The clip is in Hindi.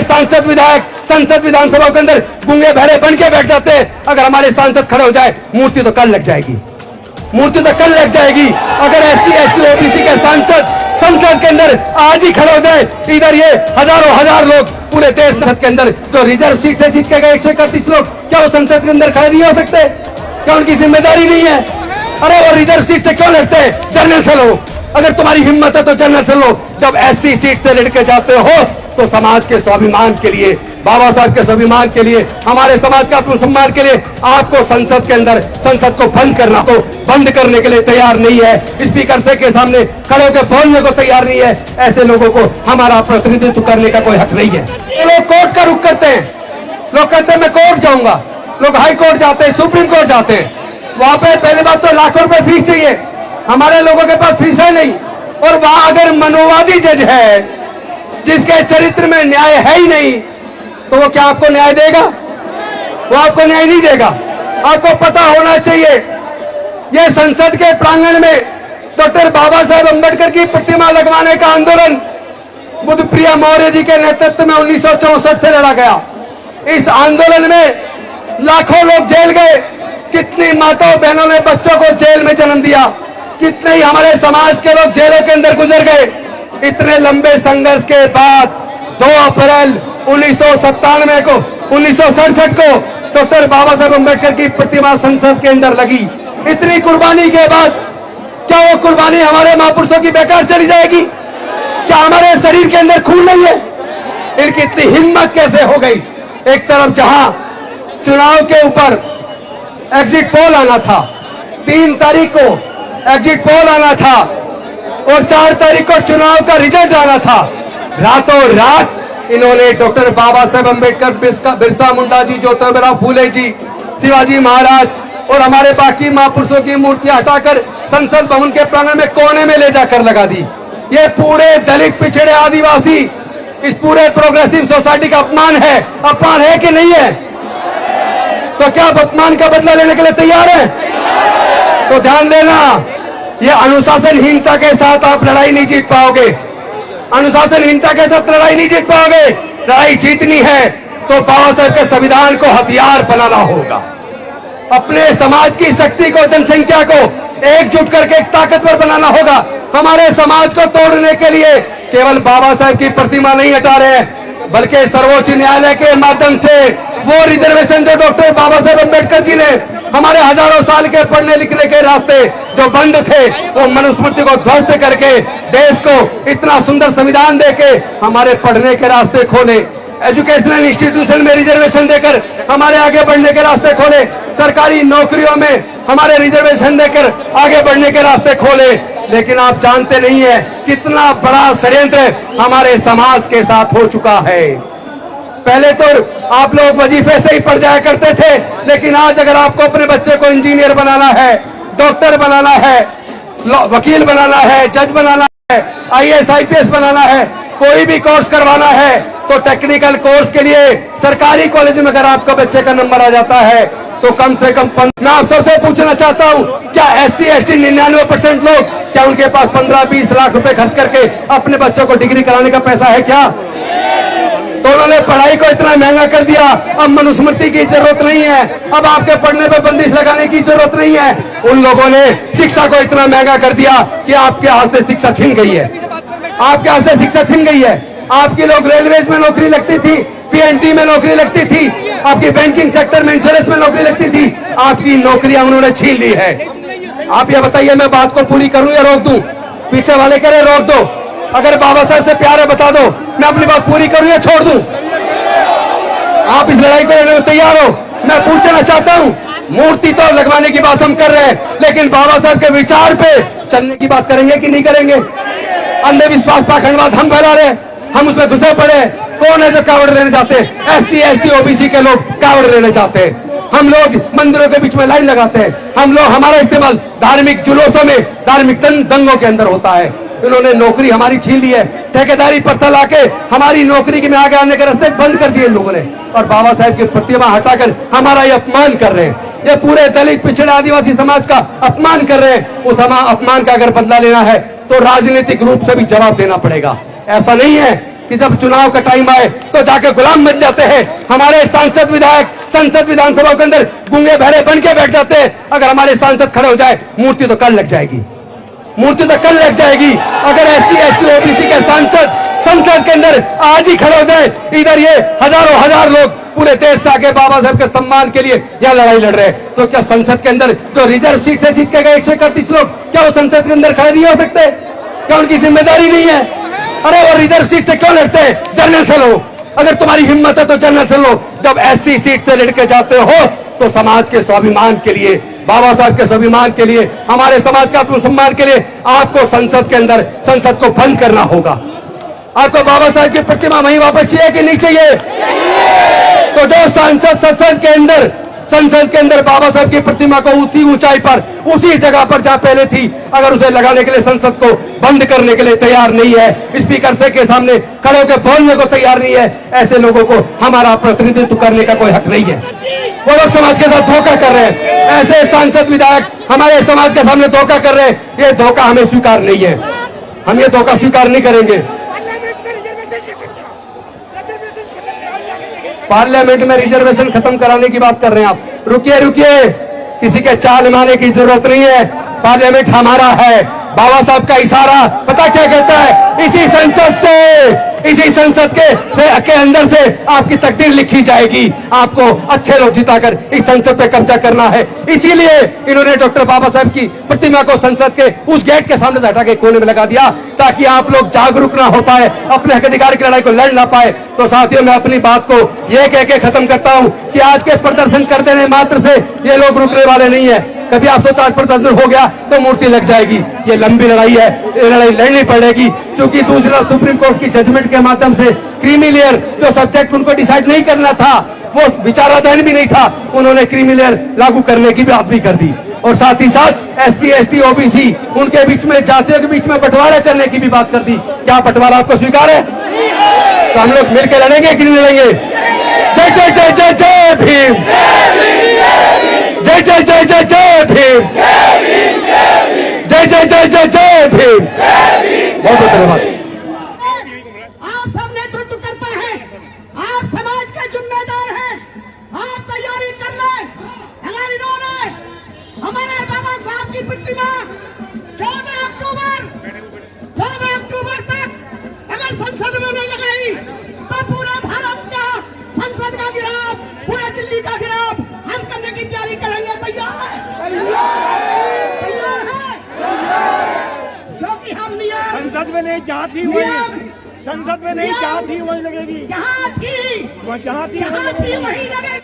हमारे सांसद विधायक संसद विधानसभा के अंदर गूंगे बहरे बन के बैठ जाते हैं। अगर हमारे सांसद खड़े हो जाए, मूर्ति तो कल लग जाएगी, मूर्ति तो कल लग जाएगी। अगर SC ST OBC के सांसद संसद के अंदर आज ही खड़े हो जाए, इधर ये हजारों हजार लोग पूरे देश संसद के अंदर जो रिजर्व सीट से जीत के गए 131 लोग, क्या वो संसद के अंदर खड़े नहीं हो सकते? क्या उनकी जिम्मेदारी नहीं है? अरे वो रिजर्व सीट से क्यों लड़ते हैं? जनरल से लो, अगर तुम्हारी हिम्मत है तो जनरल से लो। जब SC सीट से लड़के जाते हो तो समाज के स्वाभिमान के लिए, बाबा साहब के स्वाभिमान के लिए, हमारे समाज का आत्मसम्मान के लिए आपको संसद के अंदर संसद को बंद करना, तो बंद करने के लिए तैयार नहीं है, स्पीकर से के सामने खड़े होकर बोलने को तैयार नहीं है, ऐसे लोगों को हमारा प्रतिनिधित्व करने का कोई हक नहीं है। ये लोग कोर्ट का रुख करते हैं, लोग कहते हैं मैं कोर्ट जाऊंगा, लोग हाई कोर्ट जाते हैं, सुप्रीम कोर्ट जाते हैं, वहां पे पहली बात तो लाखों रुपए फीस चाहिए, हमारे लोगों के पास फीस है नहीं। और वहां अगर मनोवादी जज है जिसके चरित्र में न्याय है ही नहीं, तो वो क्या आपको न्याय देगा? वो आपको न्याय नहीं देगा। आपको पता होना चाहिए, ये संसद के प्रांगण में डॉक्टर बाबा साहेब अम्बेडकर की प्रतिमा लगवाने का आंदोलन बुद्धप्रिया मौर्य जी के नेतृत्व में 1964 से लड़ा गया। इस आंदोलन में लाखों लोग जेल गए, कितनी माताओं बहनों ने बच्चों को जेल में जन्म दिया, कितने ही हमारे समाज के लोग जेलों के अंदर गुजर गए। इतने लंबे संघर्ष के बाद 2 अप्रैल 1997 को 1967 को डॉक्टर बाबा साहेब अम्बेडकर की प्रतिमा संसद के अंदर लगी। इतनी कुर्बानी के बाद क्या वो कुर्बानी हमारे महापुरुषों की बेकार चली जाएगी? क्या हमारे शरीर के अंदर खून नहीं है? इनकी इतनी हिम्मत कैसे हो गई? एक तरफ जहां चुनाव के ऊपर एग्जिट पोल आना था, 3 तारीख को एग्जिट पोल आना था और 4 तारीख को चुनाव का रिजल्ट आना था, रातों रात इन्होंने डॉक्टर बाबा साहेब अम्बेडकर, बिरसा मुंडा जी, ज्योतिबा फूले जी, शिवाजी महाराज और हमारे बाकी महापुरुषों की मूर्तियां हटाकर संसद भवन के प्रांगण में कोने में ले जाकर लगा दी। ये पूरे दलित, पिछड़े, आदिवासी, इस पूरे प्रोग्रेसिव सोसाइटी का अपमान है। अपमान है कि नहीं है? तो क्या आप अपमान का बदला लेने के लिए तैयार हैं? तो ध्यान देना, ये अनुशासनहीनता के साथ आप लड़ाई नहीं जीत पाओगे। अनुशासनहीनता के साथ लड़ाई नहीं जीत पाओगे। लड़ाई जीतनी है तो बाबा साहेब के संविधान को हथियार बनाना होगा। अपने समाज की शक्ति को, जनसंख्या को एकजुट करके एक ताकतवर बनाना होगा। हमारे समाज को तोड़ने के लिए केवल बाबा साहेब की प्रतिमा नहीं हटा रहे हैं, बल्कि सर्वोच्च न्यायालय के माध्यम से वो रिजर्वेशन जो डॉक्टर बाबा साहेब अम्बेडकर जी ने हमारे हजारों साल के पढ़ने लिखने के रास्ते जो बंद थे, वो मनुस्मृति को ध्वस्त करके देश को इतना सुंदर संविधान देके हमारे पढ़ने के रास्ते खोले, एजुकेशनल इंस्टीट्यूशन में रिजर्वेशन देकर हमारे आगे बढ़ने के रास्ते खोले, सरकारी नौकरियों में हमारे रिजर्वेशन देकर आगे बढ़ने के रास्ते खोले। लेकिन आप जानते नहीं है कितना बड़ा षड्यंत्र हमारे समाज के साथ हो चुका है। पहले तो आप लोग वजीफे से ही पढ़ जाया करते थे, लेकिन आज अगर आपको अपने बच्चे को इंजीनियर बनाना है, डॉक्टर बनाना है, वकील बनाना है, जज बनाना है, IAS IPS बनाना है, कोई भी कोर्स करवाना है, तो टेक्निकल कोर्स के लिए सरकारी कॉलेज में अगर आपका बच्चे का नंबर आ जाता है तो कम से कम मैं आप सबसे पूछना चाहता हूं, क्या SC ST 99% लोग, क्या उनके पास 15-20 लाख रुपए खर्च करके अपने बच्चों को डिग्री कराने का पैसा है क्या? तो उन्होंने पढ़ाई को इतना महंगा कर दिया, अब मनुस्मृति की जरूरत नहीं है, अब आपके पढ़ने पे बंदिश लगाने की जरूरत नहीं है। उन लोगों ने शिक्षा को इतना महंगा कर दिया कि आपके हाथ से शिक्षा छीन गई है, आपके हाथ से शिक्षा छीन गई है। आपकी लोग रेलवेज में नौकरी लगती थी, PNT में नौकरी लगती थी, आपकी बैंकिंग सेक्टर में, इंश्योरेंस में नौकरी लगती थी, आपकी नौकरियां उन्होंने छीन ली है। आप ये बताइए, मैं बात को पूरी करूं या रोक दूं? पीछे वाले कह रहे रोक दो। अगर बाबा साहब से प्यार है बता दो, मैं अपनी बात पूरी करूं या छोड़ दूं? आप इस लड़ाई को लेने में तैयार हो? मैं पूछना चाहता हूं, मूर्ति तो लगवाने की बात हम कर रहे हैं, लेकिन बाबा साहब के विचार पे चलने की बात करेंगे कि नहीं करेंगे? अंधविश्वास, पाखंडवाद हम फैला रहे, हम उसमें घुसे पड़े। कौन है जो कावड़ लेने जाते? SC ST OBC के लोग कावड़ लेने जाते हैं। हम लोग मंदिरों के बीच में लाइन लगाते हैं, हम लोग, हमारा इस्तेमाल धार्मिक जुलूसों में, धार्मिक दंगों के अंदर होता है। इन्होंने नौकरी हमारी छीन ली है, ठेकेदारी पत्ता लाके हमारी नौकरी में आगे आने के रास्ते बंद कर दिए इन लोगों ने, और बाबा साहेब की प्रतिमा हटाकर हमारा ये अपमान कर रहे हैं। ये पूरे दलित, पिछड़े, आदिवासी समाज का अपमान कर रहे हैं। उस अपमान का अगर बदला लेना है तो राजनीतिक रूप से भी जवाब देना पड़ेगा। ऐसा नहीं है कि जब चुनाव का टाइम आए तो जाके गुलाम बन जाते हैं। हमारे सांसद विधायक संसद विधानसभा के अंदर गूंगे बहरे बन के बैठ जाते हैं। अगर हमारे सांसद खड़े हो जाए मूर्ति तो कल लग जाएगी, मूर्ति तो कल लग जाएगी। अगर SC ST OBC के सांसद संसद के अंदर आज ही खड़े हो जाए, इधर ये हजारों हजार लोग पूरे देश से आके बाबा साहब के सम्मान के लिए यह लड़ाई लड़ रहे हैं, तो क्या संसद के अंदर जो रिजर्व सीट से जीत के गए 131 लोग, क्या वो संसद के अंदर खड़े नहीं हो सकते? क्या उनकी जिम्मेदारी नहीं है? अरे वो रिजर्व सीट से क्यों लड़ते हैं? जनरल से लो, अगर तुम्हारी हिम्मत है तो जनरल से लो। जब SC सीट से लड़के जाते हो तो समाज के स्वाभिमान के लिए, बाबा साहब के स्वाभिमान के लिए, हमारे समाज का आत्मसम्मान के लिए आपको संसद के अंदर संसद को बंद करना होगा। आपको बाबा साहब की प्रतिमा वहीं वापस चाहिए कि नहीं चाहिए? तो जो सांसद संसद के अंदर बाबा साहब की प्रतिमा को उसी ऊंचाई पर, उसी जगह पर जहां पहले थी, अगर उसे लगाने के लिए संसद को बंद करने के लिए तैयार नहीं है, स्पीकर से के सामने खड़े होकर बोलने को तैयार नहीं है, ऐसे लोगों को हमारा प्रतिनिधित्व करने का कोई हक नहीं है। वो लोग समाज के साथ धोखा कर रहे हैं। ऐसे सांसद विधायक हमारे समाज के सामने धोखा कर रहे हैं। ये धोखा हमें स्वीकार नहीं है, हम ये धोखा स्वीकार नहीं करेंगे। पार्लियामेंट में रिजर्वेशन खत्म कराने की बात कर रहे हैं आप। रुकिए रुकिए, किसी के चाल मारने की जरूरत नहीं है। पार्लियामेंट हमारा है। बाबा साहब का इशारा पता क्या कहता है? इसी संसद के अंदर से आपकी तकदीर लिखी जाएगी। आपको अच्छे लोग जिताकर इस संसद पे कब्जा करना है। इसीलिए इन्होंने डॉक्टर बाबा साहब की प्रतिमा को संसद के उस गेट के सामने से हटा के कोने में लगा दिया, ताकि आप लोग जागरूक ना हो पाए, अपने हक अधिकार की लड़ाई को लड़ ना पाए। तो साथियों, मैं अपनी बात को ये कह के खत्म करता हूं कि आज के प्रदर्शन कर देने मात्र से ये लोग रुकने वाले नहीं है। कभी आप सोचा आज प्रदर्शन हो गया तो मूर्ति लग जाएगी। ये लंबी लड़ाई है, ये लड़ाई लड़नी पड़ेगी, क्योंकि दूसरा सुप्रीम कोर्ट की जजमेंट के माध्यम से क्रीमी लेयर जो सब्जेक्ट उनको डिसाइड नहीं करना था, वो विचाराधीन भी नहीं था, उन्होंने क्रीमी लेयर लागू करने की बात भी कर दी। और साथ ही साथ SC ST OBC उनके बीच में, जातियों के बीच में बंटवारा करने की भी बात कर दी। क्या बंटवारा आपको स्वीकार है? तो हम लोग मिलकर लड़ेंगे कि नहीं लड़ेंगे? जय जय जय जय जय भीम, जय जय जय जय जय भीम, जय जय जय जय जय भीम। बहुत बहुत धन्यवाद। आप सब नेतृत्व करते हैं, आप समाज के जिम्मेदार हैं, आप तैयारी कर लें। अगर इन्होंने हमारे बाबा साहब की प्रतिमा 14 अक्टूबर तक अगर संसद में नहीं लगाई तो पूरा भारत का संसद का गिराव, पूरे दिल्ली का गिराव हम करने की तैयारी करेंगे। तैयार है? तैयार है? क्योंकि हम नियम संसद में नहीं, जहाँ थी वही, संसद में नहीं, जहाँ थी वही लगेगी, जहाँ थी वही लगेगी।